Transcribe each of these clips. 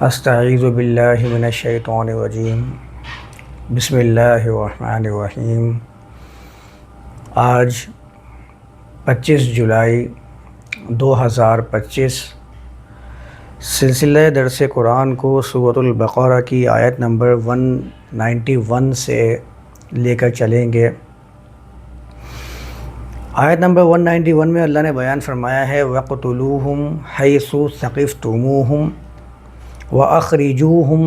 استعیذ باللہ من الشیطان الرجیم بسم اللہ الرحمن الرحیم۔ آج 25 جولائی 2025 سلسلہ درس قرآن کو سورۃ البقرہ کی آیت نمبر 191 سے لے کر چلیں گے۔ آیت نمبر 191 میں اللہ نے بیان فرمایا ہے وَاقْتُلُوهُمْ حَيْثُ ثَقِفْتُمُوهُمْ وَأَخْرِجُوهُمْ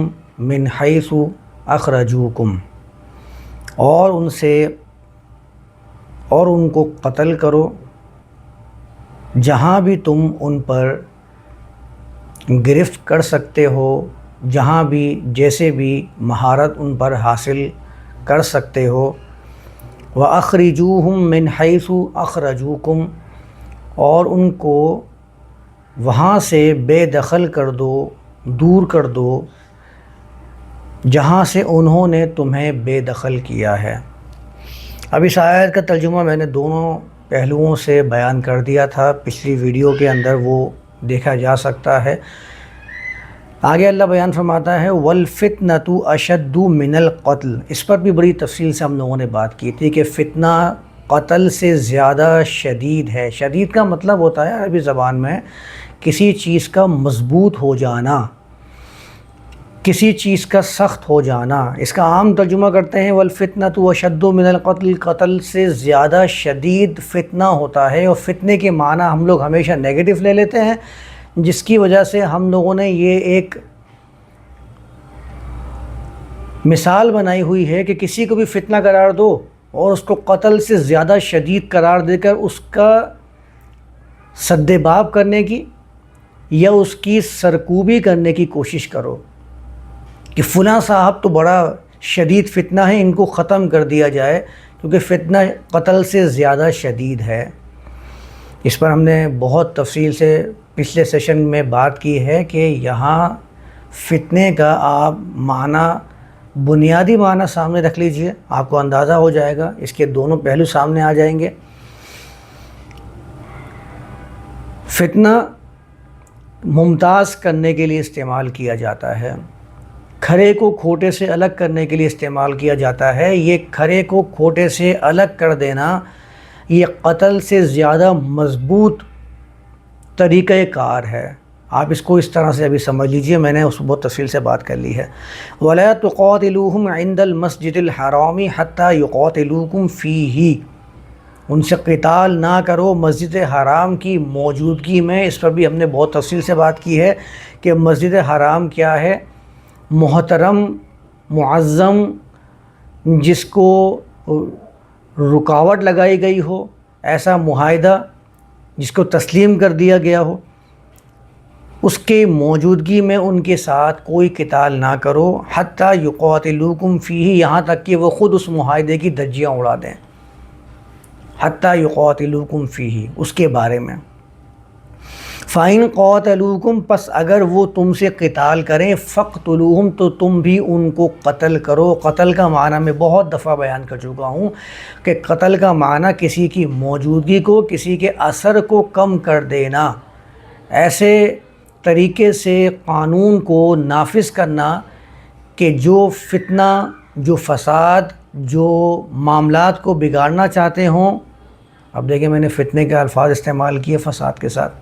مِنْ حَيْثُ أَخْرَجُوكُمْ، اور ان کو قتل کرو جہاں بھی تم ان پر گرفت کر سکتے ہو، جہاں بھی جیسے بھی مہارت ان پر حاصل کر سکتے ہو۔ وَأَخْرِجُوهُمْ مِنْ حَيْثُ أَخْرَجُوكُمْ، اور ان کو وہاں سے بے دخل کر دو، دور کر دو جہاں سے انہوں نے تمہیں بے دخل کیا ہے۔ اب اس آیت کا ترجمہ میں نے دونوں پہلوؤں سے بیان کر دیا تھا، پچھلی ویڈیو کے اندر وہ دیکھا جا سکتا ہے۔ آگے اللہ بیان فرماتا ہے وَالْفِتْنَةُ أَشَدُّ مِنَ الْقَتْلِ، اس پر بھی بڑی تفصیل سے ہم لوگوں نے بات کی تھی کہ فتنہ قتل سے زیادہ شدید ہے۔ شدید کا مطلب ہوتا ہے عربی زبان میں کسی چیز کا مضبوط ہو جانا، کسی چیز کا سخت ہو جانا۔ اس کا عام ترجمہ کرتے ہیں وَالْفِتْنَةُ أَشَدُّ مِنَ الْقَتْلِ، قتل سے زیادہ شدید فتنہ ہوتا ہے، اور فتنے کے معنی ہم لوگ ہمیشہ نیگیٹو لے لیتے ہیں، جس کی وجہ سے ہم لوگوں نے یہ ایک مثال بنائی ہوئی ہے کہ کسی کو بھی فتنہ قرار دو اور اس کو قتل سے زیادہ شدید قرار دے کر اس کا سد باب کرنے کی یا اس کی سرکوبی کرنے کی کوشش کرو کہ فلاں صاحب تو بڑا شدید فتنہ ہے، ان کو ختم کر دیا جائے، کیونکہ فتنہ قتل سے زیادہ شدید ہے۔ اس پر ہم نے بہت تفصیل سے پچھلے سیشن میں بات کی ہے کہ یہاں فتنے کا آپ معنی، بنیادی معنی سامنے رکھ لیجئے، آپ کو اندازہ ہو جائے گا، اس کے دونوں پہلو سامنے آ جائیں گے۔ فتنہ ممتاز کرنے کے لیے استعمال کیا جاتا ہے، کھرے کو کھوٹے سے الگ کرنے کے لیے استعمال کیا جاتا ہے۔ یہ کھرے کو کھوٹے سے الگ کر دینا یہ قتل سے زیادہ مضبوط طریقہ کار ہے۔ آپ اس کو اس طرح سے ابھی سمجھ لیجئے، میں نے اس بہت تفصیل سے بات کر لی ہے۔ وَلَا تُقَاتِلُوهُمْ عِنْدَ الْمَسْجِدِ الْحَرَامِ حَتَّى يُقَاتِلُوكُمْ فِيهِ، ان سے قتال نہ کرو مسجد حرام کی موجودگی میں۔ اس پر بھی ہم نے بہت تفصیل سے بات کی ہے کہ مسجد حرام کیا ہے، محترم، معظم، جس کو رکاوٹ لگائی گئی ہو، ایسا معاہدہ جس کو تسلیم کر دیا گیا ہو، اس کے موجودگی میں ان کے ساتھ کوئی قتال نہ کرو، حتیٰ یقاتلوکم فیہ، یہاں تک کہ وہ خود اس معاہدے کی دھجیاں اڑا دیں، حتیٰ یقاتلوکم فیہ، اس کے بارے میں۔ فَإِن قَاتَلُوكُمْ، پس اگر وہ تم سے قتال کریں، فَاقْتُلُوهُمْ، تو تم بھی ان کو قتل کرو۔ قتل کا معنی میں بہت دفعہ بیان کر چکا ہوں کہ قتل کا معنی کسی کی موجودگی کو، کسی کے اثر کو کم کر دینا، ایسے طریقے سے قانون کو نافذ کرنا کہ جو فتنہ، جو فساد، جو معاملات کو بگاڑنا چاہتے ہوں۔ اب دیکھیں میں نے فتنے کے الفاظ استعمال کیے فساد کے ساتھ،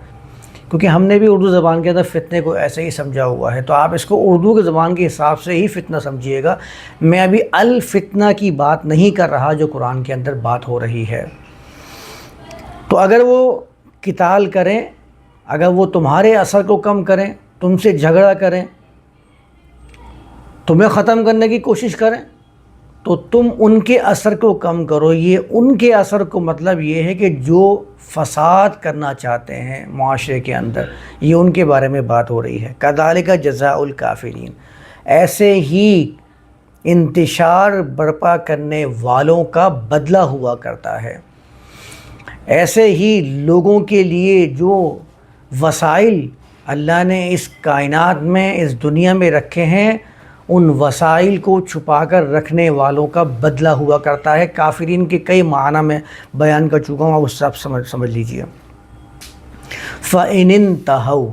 کیونکہ ہم نے بھی اردو زبان کے اندر فتنے کو ایسے ہی سمجھا ہوا ہے، تو آپ اس کو اردو کی زبان کے حساب سے ہی فتنہ سمجھیے گا۔ میں ابھی الفتنہ کی بات نہیں کر رہا جو قرآن کے اندر بات ہو رہی ہے۔ تو اگر وہ قتال کریں، اگر وہ تمہارے اثر کو کم کریں، تم سے جھگڑا کریں، تمہیں ختم کرنے کی کوشش کریں، تو تم ان کے اثر کو کم کرو۔ یہ ان کے اثر کو مطلب یہ ہے کہ جو فساد کرنا چاہتے ہیں معاشرے کے اندر، یہ ان کے بارے میں بات ہو رہی ہے۔ کذالک جزاء الکافرین، ایسے ہی انتشار برپا کرنے والوں کا بدلہ ہوا کرتا ہے۔ ایسے ہی لوگوں کے لیے جو وسائل اللہ نے اس کائنات میں، اس دنیا میں رکھے ہیں، ان وسائل کو چھپا کر رکھنے والوں کا بدلہ ہوا کرتا ہے۔ کافرین کے کئی معنی میں بیان کر چکا ہوں، اس سے آپ سمجھ لیجئے۔ فَإِنِ انْتَهَوْا،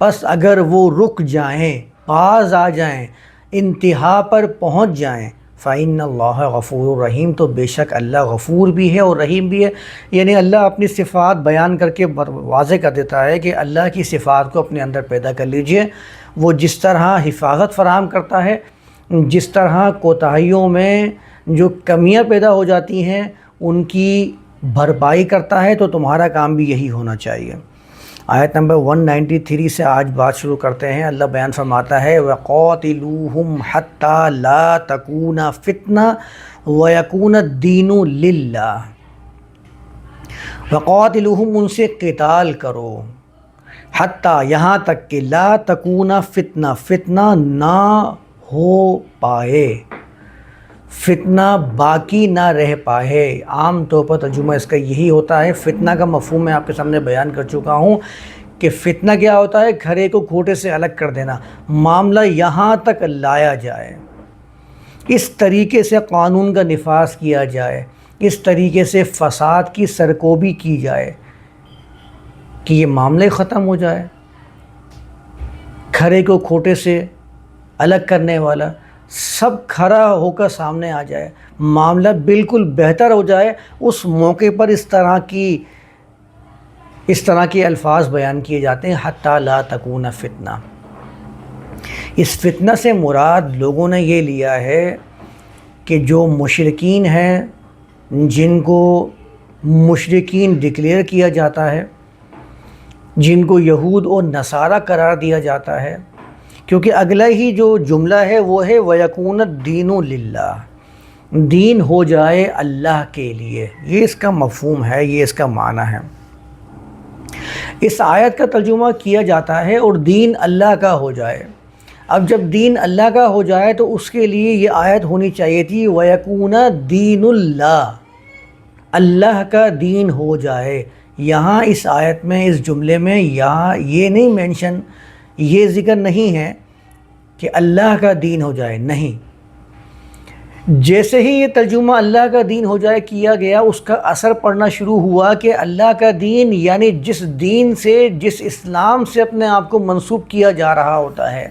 پس اگر وہ رک جائیں، باز آ جائیں، انتہا پر پہنچ جائیں، فَإِنَّ اللَّهَ غَفُورٌ رحیم، تو بے شک اللہ غفور بھی ہے اور رحیم بھی ہے۔ یعنی اللہ اپنی صفات بیان کر کے واضح کر دیتا ہے کہ اللہ کی صفات کو اپنے اندر پیدا کر لیجئے۔ وہ جس طرح حفاظت فراہم کرتا ہے، جس طرح کوتاہیوں میں جو کمیاں پیدا ہو جاتی ہیں ان کی بھرپائی کرتا ہے، تو تمہارا کام بھی یہی ہونا چاہیے۔ آیت نمبر 193 سے آج بات شروع کرتے ہیں۔ اللہ بیان فرماتا ہے وَقَاتِلُوهُمْ حَتَّى لَا تَكُونَ فِتْنَةٌ وَيَكُونَ الدِّينُ لِلَّهِ، وَقَاتِلُوهُمْ، ان سے قتال کرو، حتیٰ یہاں تک کہ لا تکون فتنہ، فتنہ نہ ہو پائے، فتنہ باقی نہ رہ پائے۔ عام طور پر ترجمہ اس کا یہی ہوتا ہے۔ فتنہ کا مفہوم میں آپ کے سامنے بیان کر چکا ہوں کہ فتنہ کیا ہوتا ہے، کھرے کو کھوٹے سے الگ کر دینا، معاملہ یہاں تک لایا جائے، اس طریقے سے قانون کا نفاذ کیا جائے، اس طریقے سے فساد کی سرکوبی کی جائے کہ یہ معاملے ختم ہو جائے، کھرے کو کھوٹے سے الگ کرنے والا سب کھڑا ہو کر سامنے آ جائے، معاملہ بالکل بہتر ہو جائے۔ اس موقع پر اس طرح کے الفاظ بیان کیے جاتے ہیں، حتی لا تکون فتنہ۔ اس فتنہ سے مراد لوگوں نے یہ لیا ہے کہ جو مشرکین ہیں، جن کو مشرکین ڈکلیئر کیا جاتا ہے، جن کو یہود اور نصارہ قرار دیا جاتا ہے، کیونکہ اگلا ہی جو جملہ ہے وہ ہے وَيَكُونَ الدِّينُ لِلَّهِ، دین ہو جائے اللہ کے لیے، یہ اس کا مفہوم ہے، یہ اس کا معنی ہے۔ اس آیت کا ترجمہ کیا جاتا ہے اور دین اللہ کا ہو جائے۔ اب جب دین اللہ کا ہو جائے تو اس کے لیے یہ آیت ہونی چاہیے تھی وَيَكُونَ دِينُ اللَّهِ، اللہ کا دین ہو جائے۔ یہاں اس آیت میں، اس جملے میں یہاں یہ نہیں مینشن، یہ ذکر نہیں ہے کہ اللہ کا دین ہو جائے، نہیں۔ جیسے ہی یہ ترجمہ اللہ کا دین ہو جائے کیا گیا، اس کا اثر پڑنا شروع ہوا کہ اللہ کا دین یعنی جس دین سے، جس اسلام سے اپنے آپ کو منسوب کیا جا رہا ہوتا ہے،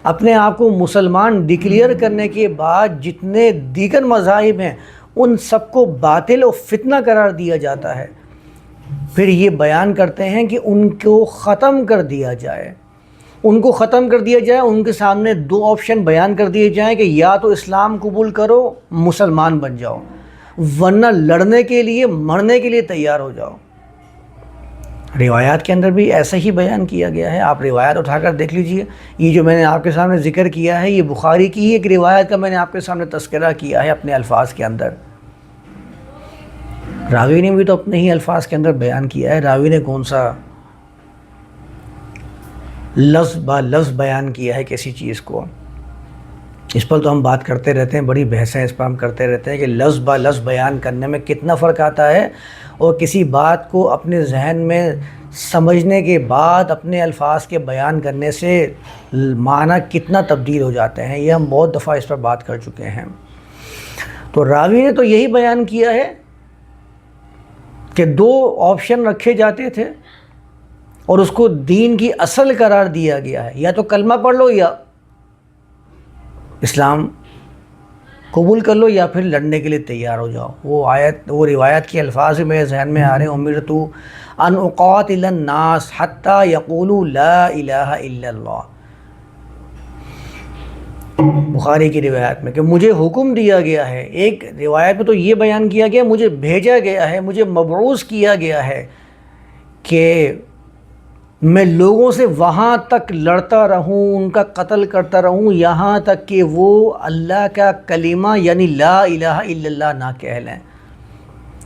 اپنے آپ کو مسلمان ڈکلیئر کرنے کے بعد جتنے دیگر مذاہب ہیں ان سب کو باطل و فتنہ قرار دیا جاتا ہے۔ پھر یہ بیان کرتے ہیں کہ ان کو ختم کر دیا جائے، ان کو ختم کر دیا جائے، ان کے سامنے دو آپشن بیان کر دیے جائیں کہ یا تو اسلام قبول کرو، مسلمان بن جاؤ، ورنہ لڑنے کے لیے، مرنے کے لیے تیار ہو جاؤ۔ روایات کے اندر بھی ایسا ہی بیان کیا گیا ہے، آپ روایات اٹھا کر دیکھ لیجئے۔ یہ جو میں نے آپ کے سامنے ذکر کیا ہے، یہ بخاری کی ہی ایک روایت کا میں نے آپ کے سامنے تذکرہ کیا ہے اپنے الفاظ کے اندر۔ راوی نے بھی تو اپنے ہی الفاظ کے اندر بیان کیا ہے، راوی نے کون سا لفظ با لفظ بیان کیا ہے کسی چیز کو۔ اس پر تو ہم بات کرتے رہتے ہیں، بڑی بحثیں اس پر ہم کرتے رہتے ہیں کہ لفظ با لفظ بیان کرنے میں کتنا فرق آتا ہے، اور کسی بات کو اپنے ذہن میں سمجھنے کے بعد اپنے الفاظ کے بیان کرنے سے معنی کتنا تبدیل ہو جاتے ہیں۔ یہ ہم بہت دفعہ اس پر بات کر چکے ہیں۔ تو راوی نے تو یہی بیان کیا ہے کہ دو آپشن رکھے جاتے تھے اور اس کو دین کی اصل قرار دیا گیا ہے، یا تو کلمہ پڑھ لو یا اسلام قبول کر لو یا پھر لڑنے کے لیے تیار ہو جاؤ۔ وہ روایت کے الفاظ میرے ذہن میں آ رہے ہیں، امرت ان اقاتل الناس حتی یقولوا لا الہ الا اللہ، بخاری کی روایت میں کہ مجھے حکم دیا گیا ہے۔ ایک روایت میں تو یہ بیان کیا گیا مجھے بھیجا گیا ہے، مجھے مبعوث کیا گیا ہے کہ میں لوگوں سے وہاں تک لڑتا رہوں، ان کا قتل کرتا رہوں، یہاں تک کہ وہ اللہ کا کلمہ یعنی لا الہ الا اللہ نہ کہہ لیں۔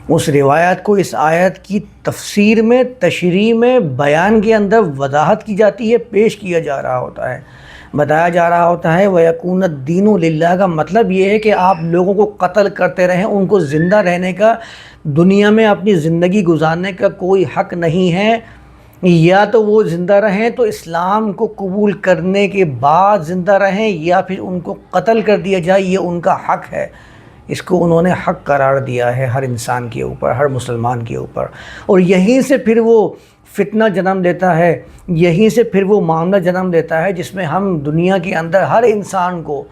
اس روایت کو اس آیت کی تفسیر میں، تشریح میں، بیان کے اندر وضاحت کی جاتی ہے، پیش کیا جا رہا ہوتا ہے، بتایا جا رہا ہوتا ہے وَيَكُونَ الدِّينُ لِلَّهِ کا مطلب یہ ہے کہ آپ لوگوں کو قتل کرتے رہیں، ان کو زندہ رہنے کا، دنیا میں اپنی زندگی گزارنے کا کوئی حق نہیں ہے، یا تو وہ زندہ رہیں تو اسلام کو قبول کرنے کے بعد زندہ رہیں، یا پھر ان کو قتل کر دیا جائے، یہ ان کا حق ہے۔ اس کو انہوں نے حق قرار دیا ہے ہر انسان کے اوپر، ہر مسلمان کے اوپر، اور یہیں سے پھر وہ فتنہ جنم لیتا ہے، یہیں سے پھر وہ معاملہ جنم لیتا ہے جس میں ہم دنیا کے اندر ہر انسان کو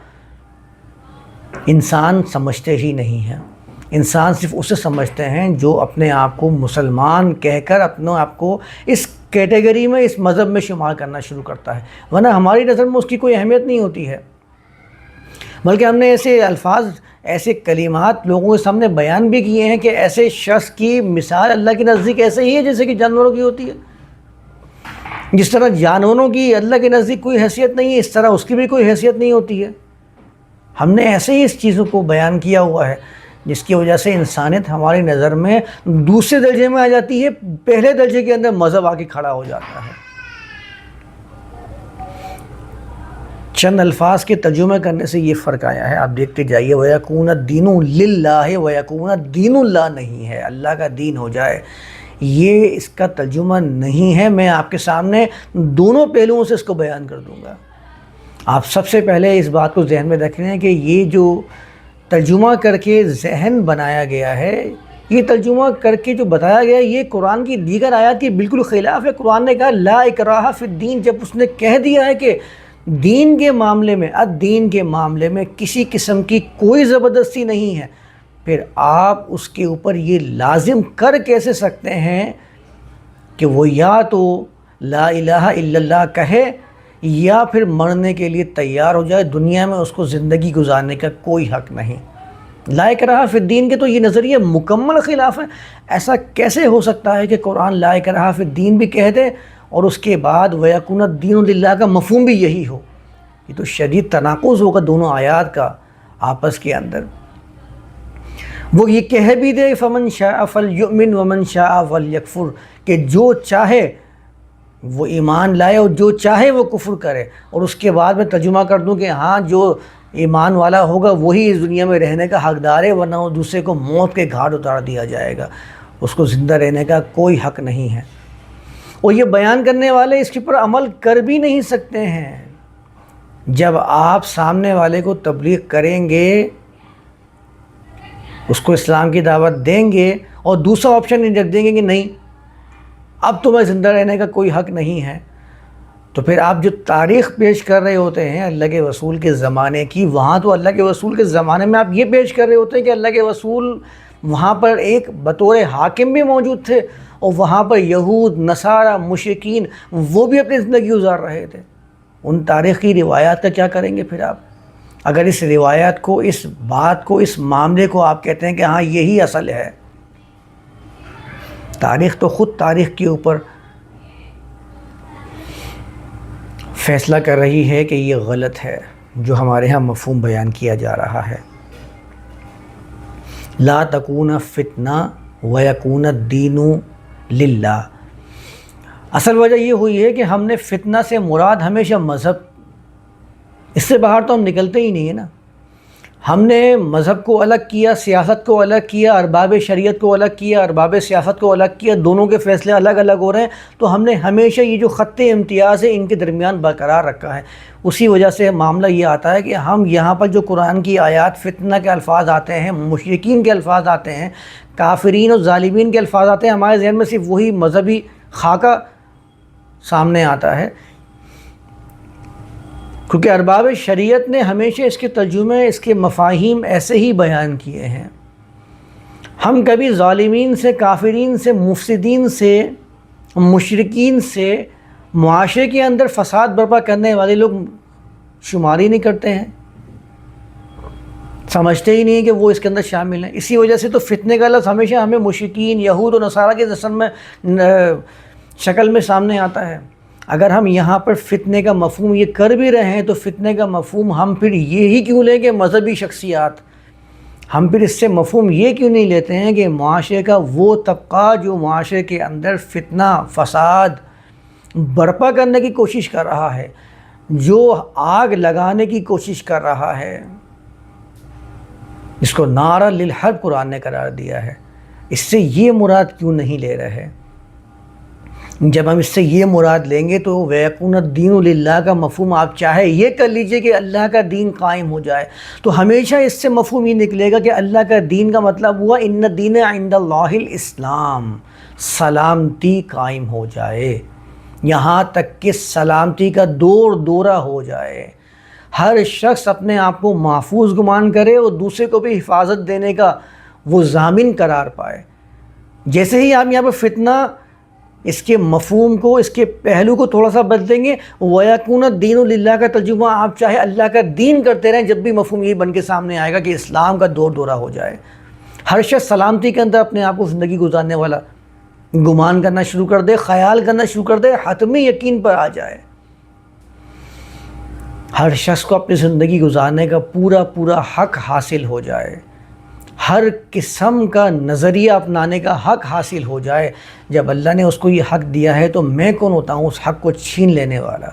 انسان سمجھتے ہی نہیں ہیں۔ انسان صرف اسے سمجھتے ہیں جو اپنے آپ کو مسلمان کہہ کر اپنے آپ کو اس کیٹیگری میں، اس مذہب میں شمار کرنا شروع کرتا ہے، ورنہ ہماری نظر میں اس کی کوئی اہمیت نہیں ہوتی ہے، بلکہ ہم نے ایسے الفاظ، ایسے کلمات لوگوں کے سامنے بیان بھی کیے ہیں کہ ایسے شخص کی مثال اللہ کے نزدیک ایسے ہی ہے جیسے کہ جانوروں کی ہوتی ہے۔ جس طرح جانوروں کی اللہ کے نزدیک کوئی حیثیت نہیں ہے، اس طرح اس کی بھی کوئی حیثیت نہیں ہوتی ہے۔ ہم نے ایسے ہی اس چیزوں کو بیان کیا ہوا ہے جس کی وجہ سے انسانیت ہماری نظر میں دوسرے درجے میں آ جاتی ہے، پہلے درجے کے اندر مذہب آ کے کھڑا ہو جاتا ہے۔ چند الفاظ کے ترجمہ کرنے سے یہ فرق آیا ہے، آپ دیکھتے جائیے۔ وَيَكُونَ الدِّينُ لِلَّهِ وَيَكُونَ الدِّينُ اللَّهِ نہیں ہے، اللہ کا دین ہو جائے، یہ اس کا ترجمہ نہیں ہے۔ میں آپ کے سامنے دونوں پہلوؤں سے اس کو بیان کر دوں گا۔ آپ سب سے پہلے اس بات کو ذہن میں رکھ لیں کہ یہ جو ترجمہ کر کے ذہن بنایا گیا ہے، یہ ترجمہ کر کے جو بتایا گیا ہے، یہ قرآن کی دیگر آیات کے بالکل خلاف ہے۔ قرآن نے کہا لا اکراہ فی الدین، جب اس نے کہہ دیا ہے کہ دین کے معاملے میں، الدین کے معاملے میں کسی قسم کی کوئی زبردستی نہیں ہے، پھر آپ اس کے اوپر یہ لازم کر کیسے سکتے ہیں کہ وہ یا تو لا الہ الا اللہ کہے یا پھر مرنے کے لیے تیار ہو جائے، دنیا میں اس کو زندگی گزارنے کا کوئی حق نہیں۔ لا اکراہ فی الدین کے تو یہ نظریہ مکمل خلاف ہے۔ ایسا کیسے ہو سکتا ہے کہ قرآن لا اکراہ فی الدین بھی کہہ دے اور اس کے بعد وَيَكُونَ الدِّينُ لِلَّهِ کا مفہوم بھی یہی ہو؟ یہ تو شدید تناقض ہوگا دونوں آیات کا آپس کے اندر۔ وہ یہ کہہ بھی دے فَمَنْ شَاءَ فَلْيُؤْمِنْ وَمَنْ شَاءَ فَلْيَكْفُرْ، کہ جو چاہے وہ ایمان لائے اور جو چاہے وہ کفر کرے، اور اس کے بعد میں ترجمہ کر دوں کہ ہاں جو ایمان والا ہوگا وہی اس دنیا میں رہنے کا حقدار ہے، ورنہ وہ دوسرے کو موت کے گھاٹ اتار دیا جائے گا، اس کو زندہ رہنے کا کوئی حق نہیں ہے۔ اور یہ بیان کرنے والے اس کے اوپر عمل کر بھی نہیں سکتے ہیں۔ جب آپ سامنے والے کو تبلیغ کریں گے، اس کو اسلام کی دعوت دیں گے اور دوسرا آپشن نہیں رکھ دیں گے کہ نہیں اب تمہیں زندہ رہنے کا کوئی حق نہیں ہے، تو پھر آپ جو تاریخ پیش کر رہے ہوتے ہیں اللہ کے رسول کے زمانے کی، وہاں تو اللہ کے رسول کے زمانے میں آپ یہ پیش کر رہے ہوتے ہیں کہ اللہ کے رسول وہاں پر ایک بطور حاکم بھی موجود تھے، اور وہاں پر یہود، نصارہ، مشرکین وہ بھی اپنی زندگی گزار رہے تھے۔ ان تاریخی روایات کا کیا کریں گے پھر آپ؟ اگر اس روایات کو، اس بات کو، اس معاملے کو آپ کہتے ہیں کہ ہاں یہی اصل ہے، تاریخ تو خود تاریخ کے اوپر فیصلہ کر رہی ہے کہ یہ غلط ہے جو ہمارے ہاں مفہوم بیان کیا جا رہا ہے۔ لا تکون فتنہ ویکون الدین للہ، اصل وجہ یہ ہوئی ہے کہ ہم نے فتنہ سے مراد ہمیشہ مذہب، اس سے باہر تو ہم نکلتے ہی نہیں ہیں نا۔ ہم نے مذہب کو الگ کیا، سیاست کو الگ کیا، ارباب شریعت کو الگ کیا، ارباب سیاست کو الگ کیا، دونوں کے فیصلے الگ الگ ہو رہے ہیں، تو ہم نے ہمیشہ یہ جو خط امتیاز ہے ان کے درمیان برقرار رکھا ہے۔ اسی وجہ سے معاملہ یہ آتا ہے کہ ہم یہاں پر جو قرآن کی آیات فتنہ کے الفاظ آتے ہیں، مشرکین کے الفاظ آتے ہیں، کافرین اور ظالمین کے الفاظ آتے ہیں، ہمارے ذہن میں صرف وہی مذہبی خاکہ سامنے آتا ہے، کیونکہ ارباب شریعت نے ہمیشہ اس کے ترجمے، اس کے مفاہیم ایسے ہی بیان کیے ہیں۔ ہم کبھی ظالمین سے، کافرین سے، مفسدین سے، مشرکین سے، معاشرے کے اندر فساد برپا کرنے والے لوگ شماری نہیں کرتے ہیں، سمجھتے ہی نہیں ہیں کہ وہ اس کے اندر شامل ہیں۔ اسی وجہ سے تو فتنے کا لفظ ہمیشہ ہمیں مشرکین، یہود اور نصارہ کے جسم میں شکل میں سامنے آتا ہے۔ اگر ہم یہاں پر فتنے کا مفہوم یہ کر بھی رہے ہیں تو فتنے کا مفہوم ہم پھر یہی کیوں لیں کہ مذہبی شخصیات، ہم پھر اس سے مفہوم یہ کیوں نہیں لیتے ہیں کہ معاشرے کا وہ طبقہ جو معاشرے کے اندر فتنہ، فساد برپا کرنے کی کوشش کر رہا ہے، جو آگ لگانے کی کوشش کر رہا ہے، اس کو نعرہ للحرب قرآن نے قرار دیا ہے، اس سے یہ مراد کیوں نہیں لے رہے؟ جب ہم اس سے یہ مراد لیں گے تو وَيَكُونَ الدِّينُ لِلَّهِ کا مفہوم آپ چاہے یہ کر لیجئے کہ اللہ کا دین قائم ہو جائے، تو ہمیشہ اس سے مفہوم یہ نکلے گا کہ اللہ کا دین کا مطلب ہوا ان الدین عند اللہ الاسلام، سلامتی قائم ہو جائے، یہاں تک کہ سلامتی کا دورہ ہو جائے، ہر شخص اپنے آپ کو محفوظ گمان کرے اور دوسرے کو بھی حفاظت دینے کا وہ ضامن قرار پائے۔ جیسے ہی آپ یہاں پہ فتنہ اس کے مفہوم کو، اس کے پہلو کو تھوڑا سا بدلیں گے، وَيَكُونَ الدِّينُ لِلَّهِ کا ترجمہ آپ چاہے اللہ کا دین کرتے رہیں، جب بھی مفہوم یہ بن کے سامنے آئے گا کہ اسلام کا دورہ ہو جائے، ہر شخص سلامتی کے اندر اپنے آپ کو زندگی گزارنے والا گمان کرنا شروع کر دے، خیال کرنا شروع کر دے، حتمی یقین پر آ جائے، ہر شخص کو اپنی زندگی گزارنے کا پورا حق حاصل ہو جائے، ہر قسم کا نظریہ اپنانے کا حق حاصل ہو جائے۔ جب اللہ نے اس کو یہ حق دیا ہے تو میں کون ہوتا ہوں اس حق کو چھین لینے والا؟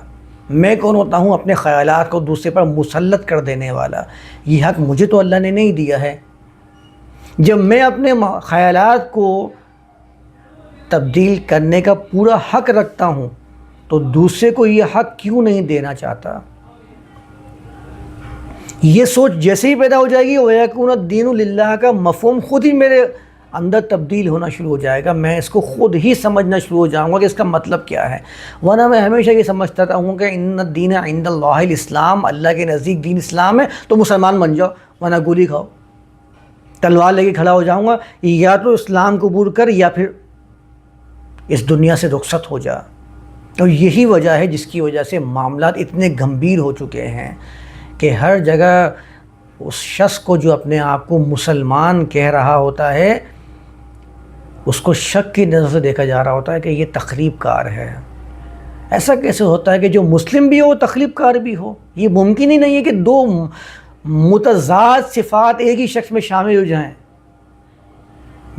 میں کون ہوتا ہوں اپنے خیالات کو دوسرے پر مسلط کر دینے والا؟ یہ حق مجھے تو اللہ نے نہیں دیا ہے۔ جب میں اپنے خیالات کو تبدیل کرنے کا پورا حق رکھتا ہوں تو دوسرے کو یہ حق کیوں نہیں دینا چاہتا؟ یہ سوچ جیسے ہی پیدا ہو جائے گی وَيَكُونَ الدِّينُ لِلَّهِ کا مفہوم خود ہی میرے اندر تبدیل ہونا شروع ہو جائے گا، میں اس کو خود ہی سمجھنا شروع ہو جاؤں گا کہ اس کا مطلب کیا ہے۔ ورنہ میں ہمیشہ یہ سمجھتا تھا ہوں کہ ان الدین عند اللہ الاسلام، اللہ کے نزدیک دین اسلام ہے تو مسلمان بن جاؤ ورنہ گولی کھاؤ، تلوار لے کے کھڑا ہو جاؤں گا، یا تو اسلام قبول کر یا پھر اس دنیا سے رخصت ہو جا۔ اور یہی وجہ ہے جس کی وجہ سے معاملات اتنے گمبھیر ہو چکے ہیں کہ ہر جگہ اس شخص کو جو اپنے آپ کو مسلمان کہہ رہا ہوتا ہے اس کو شک کی نظر سے دیکھا جا رہا ہوتا ہے کہ یہ تخریب کار ہے۔ ایسا کیسے ہوتا ہے کہ جو مسلم بھی ہو وہ تخریب کار بھی ہو؟ یہ ممکن ہی نہیں ہے کہ دو متضاد صفات ایک ہی شخص میں شامل ہو جائیں۔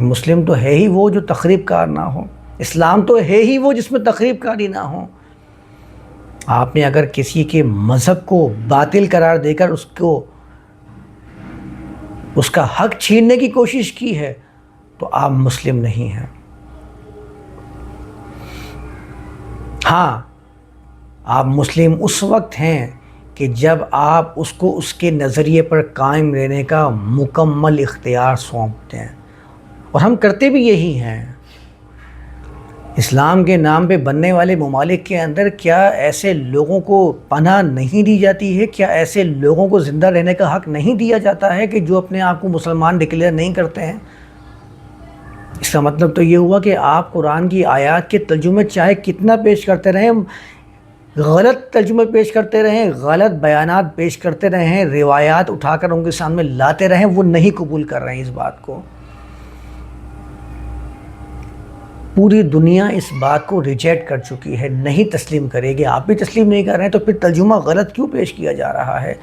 مسلم تو ہے ہی وہ جو تخریب کار نہ ہو، اسلام تو ہے ہی وہ جس میں تخریب کاری نہ ہو۔ آپ نے اگر کسی کے مذہب کو باطل قرار دے کر اس کا حق چھیننے کی کوشش کی ہے تو آپ مسلم نہیں ہیں۔ ہاں، آپ مسلم اس وقت ہیں کہ جب آپ اس کو اس کے نظریے پر قائم رہنے کا مکمل اختیار سونپتے ہیں، اور ہم کرتے بھی یہی ہیں۔ اسلام کے نام پہ بننے والے ممالک کے اندر کیا ایسے لوگوں کو پناہ نہیں دی جاتی ہے؟ کیا ایسے لوگوں کو زندہ رہنے کا حق نہیں دیا جاتا ہے کہ جو اپنے آپ کو مسلمان ڈکلیئر نہیں کرتے ہیں؟ اس کا مطلب تو یہ ہوا کہ آپ قرآن کی آیات کے ترجمے چاہے کتنا پیش کرتے رہیں، غلط ترجمے پیش کرتے رہیں، غلط بیانات پیش کرتے رہیں، روایات اٹھا کر ان کے سامنے لاتے رہیں، وہ نہیں قبول کر رہے ہیں اس بات کو۔ پوری دنیا اس بات کو ریجیکٹ کر چکی ہے، نہیں تسلیم کرے گی۔ آپ بھی تسلیم نہیں کر رہے ہیں تو پھر ترجمہ غلط کیوں پیش کیا جا رہا ہے؟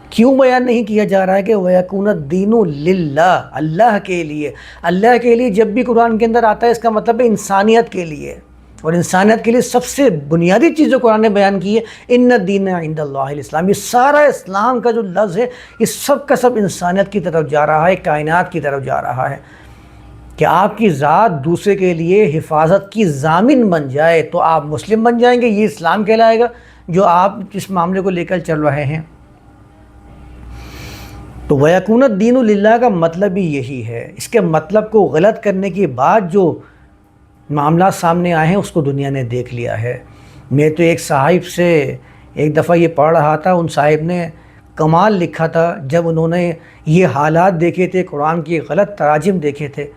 کیوں بیان نہیں کیا جا رہا ہے کہ وَيَكُونَ الدِّينُ لِلَّهِ، اللہ کے لیے؟ اللہ کے لیے جب بھی قرآن کے اندر آتا ہے اس کا مطلب ہے انسانیت کے لیے، اور انسانیت کے لیے سب سے بنیادی چیز جو قرآن نے بیان کی ہے ان الدین عند اللہ الاسلام، یہ سارا اسلام کا جو لفظ ہے یہ سب کا سب انسانیت کی طرف جا رہا ہے، کائنات کی طرف جا رہا ہے کہ آپ کی ذات دوسرے کے لیے حفاظت کی ضامن بن جائے تو آپ مسلم بن جائیں گے، یہ اسلام کہلائے گا جو آپ اس معاملے کو لے کر چل رہے ہیں۔ تو وَيَكُونَ الدِّينُ لِلَّهِ کا مطلب ہی یہی ہے۔ اس کے مطلب کو غلط کرنے کے بعد جو معاملات سامنے آئے ہیں اس کو دنیا نے دیکھ لیا ہے۔ میں تو ایک صاحب سے ایک دفعہ یہ پڑھ رہا تھا، ان صاحب نے کمال لکھا تھا جب انہوں نے یہ حالات دیکھے تھے، قرآن کی غلط تراجم دیکھے تھے،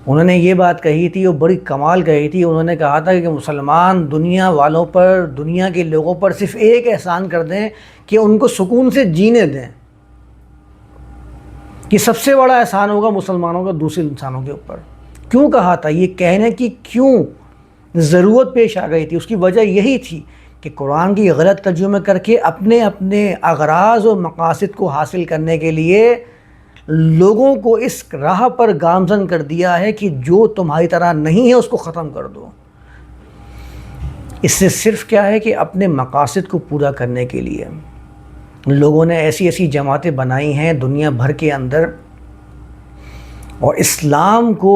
انہوں نے یہ بات کہی تھی اور بڑی کمال کہی تھی۔ انہوں نے کہا تھا کہ مسلمان دنیا والوں پر، دنیا کے لوگوں پر صرف ایک احسان کر دیں کہ ان کو سکون سے جینے دیں، یہ سب سے بڑا احسان ہوگا مسلمانوں کا دوسرے انسانوں کے اوپر۔ کیوں کہا تھا؟ یہ کہنے کی کیوں ضرورت پیش آ گئی تھی؟ اس کی وجہ یہی تھی کہ قرآن کی غلط ترجمے کر کے اپنے اغراض و مقاصد کو حاصل کرنے کے لیے لوگوں کو اس راہ پر گامزن کر دیا ہے کہ جو تمہاری طرح نہیں ہے اس کو ختم کر دو۔ اس سے صرف کیا ہے کہ اپنے مقاصد کو پورا کرنے کے لیے لوگوں نے ایسی ایسی جماعتیں بنائی ہیں دنیا بھر کے اندر، اور اسلام کو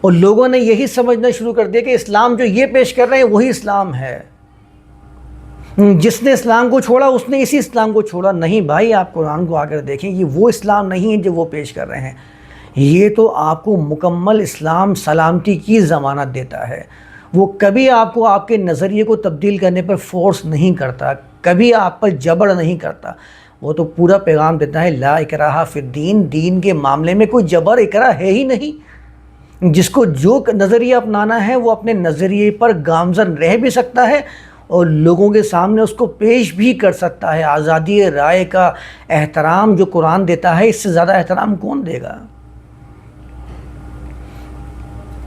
اور لوگوں نے یہی سمجھنا شروع کر دیا کہ اسلام جو یہ پیش کر رہے ہیں وہی اسلام ہے، جس نے اسلام کو چھوڑا اس نے اسی اسلام کو چھوڑا۔ نہیں بھائی، آپ قرآن کو آ کر دیکھیں، یہ وہ اسلام نہیں ہے جو وہ پیش کر رہے ہیں۔ یہ تو آپ کو مکمل اسلام سلامتی کی ضمانت دیتا ہے، وہ کبھی آپ کو آپ کے نظریے کو تبدیل کرنے پر فورس نہیں کرتا، کبھی آپ پر جبر نہیں کرتا، وہ تو پورا پیغام دیتا ہے لا اکراہ فی الدین، دین کے معاملے میں کوئی جبر اکراہ ہے ہی نہیں۔ جس کو جو نظریہ اپنانا ہے وہ اپنے نظریے پر گامزن رہ بھی سکتا ہے اور لوگوں کے سامنے اس کو پیش بھی کر سکتا ہے۔ آزادی رائے کا احترام جو قرآن دیتا ہے، اس سے زیادہ احترام کون دے گا؟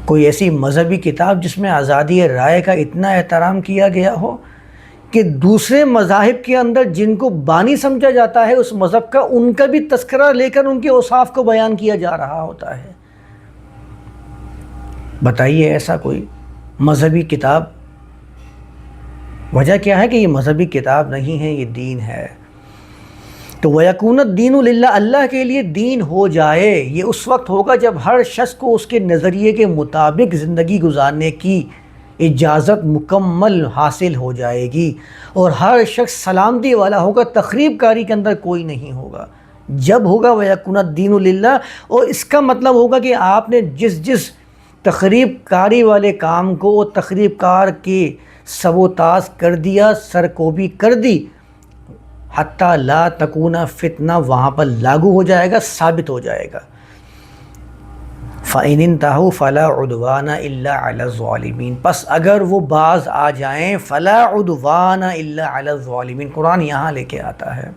کوئی ایسی مذہبی کتاب جس میں آزادی رائے کا اتنا احترام کیا گیا ہو کہ دوسرے مذاہب کے اندر جن کو بانی سمجھا جاتا ہے اس مذہب کا، ان کا بھی تذکرہ لے کر ان کے اوصاف کو بیان کیا جا رہا ہوتا ہے؟ بتائیے ایسا کوئی مذہبی کتاب؟ وجہ کیا ہے کہ یہ مذہبی کتاب نہیں ہے، یہ دین ہے۔ تو وَيَكُونَ الدِّينُ لِلَّهِ، اللہ کے لیے دین ہو جائے، یہ اس وقت ہوگا جب ہر شخص کو اس کے نظریے کے مطابق زندگی گزارنے کی اجازت مکمل حاصل ہو جائے گی، اور ہر شخص سلامتی والا ہوگا، تخریب کاری کے اندر کوئی نہیں ہوگا۔ جب ہوگا وَيَكُونَ الدِّينُ لِلَّهِ، اور اس کا مطلب ہوگا کہ آپ نے جس تخریب کاری والے کام کو، وہ تخریب کار کے سبوتاز کر دیا، سرکوبی کر دی، حتیٰ لا تکون فتنہ وہاں پر لاگو ہو جائے گا، ثابت ہو جائے گا۔ فَإِنِ انْتَهُوا فَلَا عُدْوَانَ إِلَّا عَلَى الظَّالِمِينَ، پس اگر وہ باز آ جائیں، فَلَا عُدْوَانَ إِلَّا عَلَى الظَّالِمِينَ، قرآن یہاں لے کے آتا ہے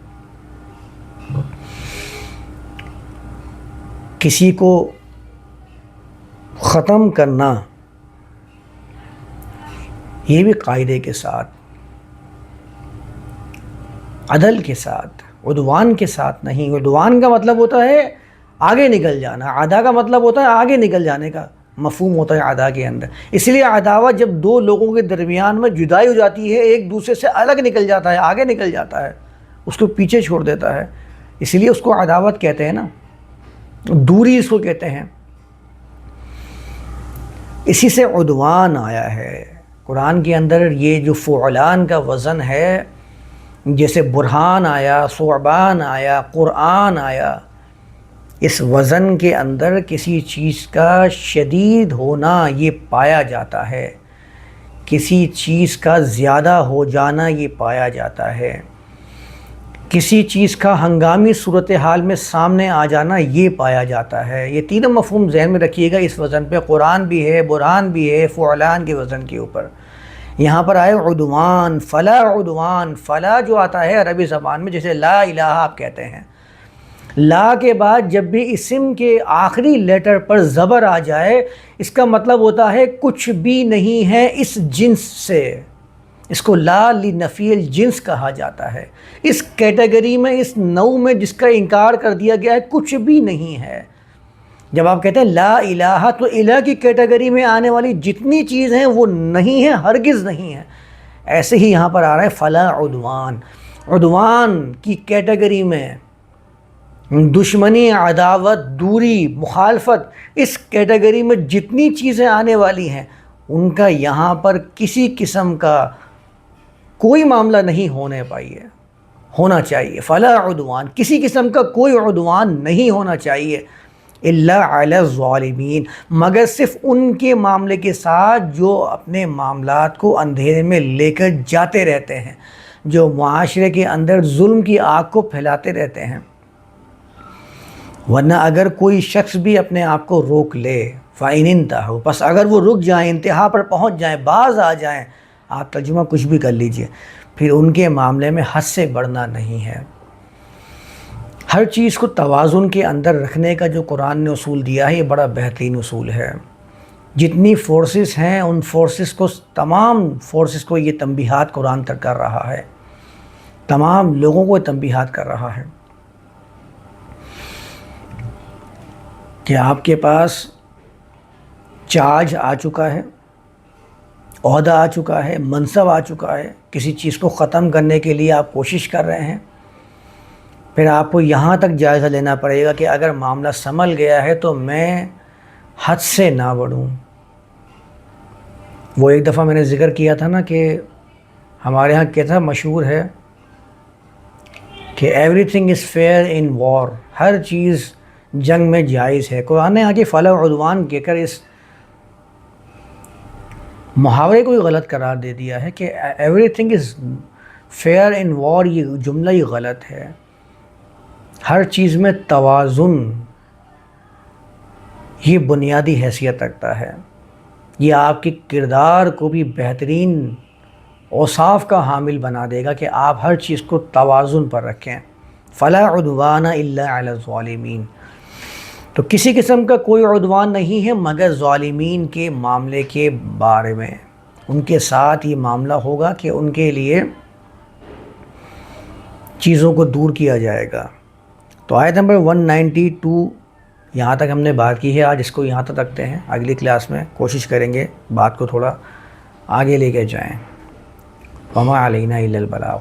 کسی کو ختم کرنا، یہ بھی قاعدے کے ساتھ، عدل کے ساتھ، عدوان کے ساتھ نہیں۔ عدوان کا مطلب ہوتا ہے آگے نکل جانا، عدا کا مطلب ہوتا ہے آگے نکل جانے کا مفہوم ہوتا ہے عدا کے اندر۔ اس لیے عداوت جب دو لوگوں کے درمیان میں جدائی ہو جاتی ہے، ایک دوسرے سے الگ نکل جاتا ہے، آگے نکل جاتا ہے، اس کو پیچھے چھوڑ دیتا ہے، اس لیے اس کو عداوت کہتے ہیں نا، دوری اس کو کہتے ہیں۔ اسی سے عدوان آیا ہے قرآن کے اندر۔ یہ جو فعلان کا وزن ہے، جیسے برہان آیا، ثعبان آیا، قرآن آیا، اس وزن کے اندر کسی چیز کا شدید ہونا یہ پایا جاتا ہے، کسی چیز کا زیادہ ہو جانا یہ پایا جاتا ہے، کسی چیز کا ہنگامی صورتحال میں سامنے آ جانا یہ پایا جاتا ہے۔ یہ تینوں مفہوم ذہن میں رکھیے گا اس وزن پہ، قرآن بھی ہے، برہان بھی ہے، فعلان کے وزن کے اوپر۔ یہاں پر آئے عدوان، فلا عدوان، فلا جو آتا ہے عربی زبان میں، جیسے لا الہ آپ کہتے ہیں، لا کے بعد جب بھی اسم کے آخری لیٹر پر زبر آ جائے، اس کا مطلب ہوتا ہے کچھ بھی نہیں ہے اس جنس سے، اس کو لا لنفی الجنس کہا جاتا ہے۔ اس کیٹیگری میں، اس نوع میں جس کا انکار کر دیا گیا ہے، کچھ بھی نہیں ہے۔ جب آپ کہتے ہیں لا الہ، تو الہ کی کیٹیگری میں آنے والی جتنی چیز ہیں وہ نہیں ہیں، ہرگز نہیں ہیں۔ ایسے ہی یہاں پر آ رہا ہے فلا عدوان، عدوان کی کیٹیگری میں دشمنی، عداوت، دوری، مخالفت، اس کیٹیگری میں جتنی چیزیں آنے والی ہیں ان کا یہاں پر کسی قسم کا کوئی معاملہ نہیں ہونا چاہیے۔ فلا عدوان، کسی قسم کا کوئی عدوان نہیں ہونا چاہیے، الا علی الظالمین، مگر صرف ان کے معاملے کے ساتھ جو اپنے معاملات کو اندھیرے میں لے کر جاتے رہتے ہیں، جو معاشرے کے اندر ظلم کی آگ کو پھیلاتے رہتے ہیں۔ ورنہ اگر کوئی شخص بھی اپنے آپ کو روک لے، فَإِنِ انْتَهُوا، پس اگر وہ رک جائیں، انتہا پر پہنچ جائیں، باز آ جائیں، آپ ترجمہ کچھ بھی کر لیجئے، پھر ان کے معاملے میں حد سے بڑھنا نہیں ہے۔ ہر چیز کو توازن کے اندر رکھنے کا جو قرآن نے اصول دیا ہے، یہ بڑا بہترین اصول ہے۔ جتنی فورسز ہیں ان تمام فورسز کو یہ تنبیہات قرآن تک کر رہا ہے، تمام لوگوں کو تنبیہات کر رہا ہے کہ آپ کے پاس چارج آ چکا ہے، عہدہ آ چکا ہے، منصب آ چکا ہے، کسی چیز کو ختم کرنے کے لیے آپ کوشش کر رہے ہیں، پھر آپ کو یہاں تک جائزہ لینا پڑے گا کہ اگر معاملہ سنبھل گیا ہے تو میں حد سے نہ بڑھوں. وہ ایک دفعہ میں نے ذکر کیا تھا نا کہ ہمارے ہاں کیسا مشہور ہے کہ ایوری تھنگ از فیئر ان وار، ہر چیز جنگ میں جائز ہے. قرآن نے آگے فلا عدوان کہہ کر اس محاورے کو ہی غلط قرار دے دیا ہے کہ ایوری تھنگ از فیئر ان وار. یہ جملہ ہی غلط ہے. ہر چیز میں توازن یہ بنیادی حیثیت رکھتا ہے. یہ آپ کے کردار کو بھی بہترین اوصاف کا حامل بنا دے گا کہ آپ ہر چیز کو توازن پر رکھیں. فلا عدوان الا علی الظالمین. تو کسی قسم کا کوئی عدوان نہیں ہے مگر ظالمین کے معاملے کے بارے میں. ان کے ساتھ یہ معاملہ ہوگا کہ ان کے لیے چیزوں کو دور کیا جائے گا. تو آیت نمبر 192 یہاں تک ہم نے بات کی ہے. آج اس کو یہاں تک رکھتے ہیں. اگلی کلاس میں کوشش کریں گے بات کو تھوڑا آگے لے کے جائیں. وما علینا الا البلاغ.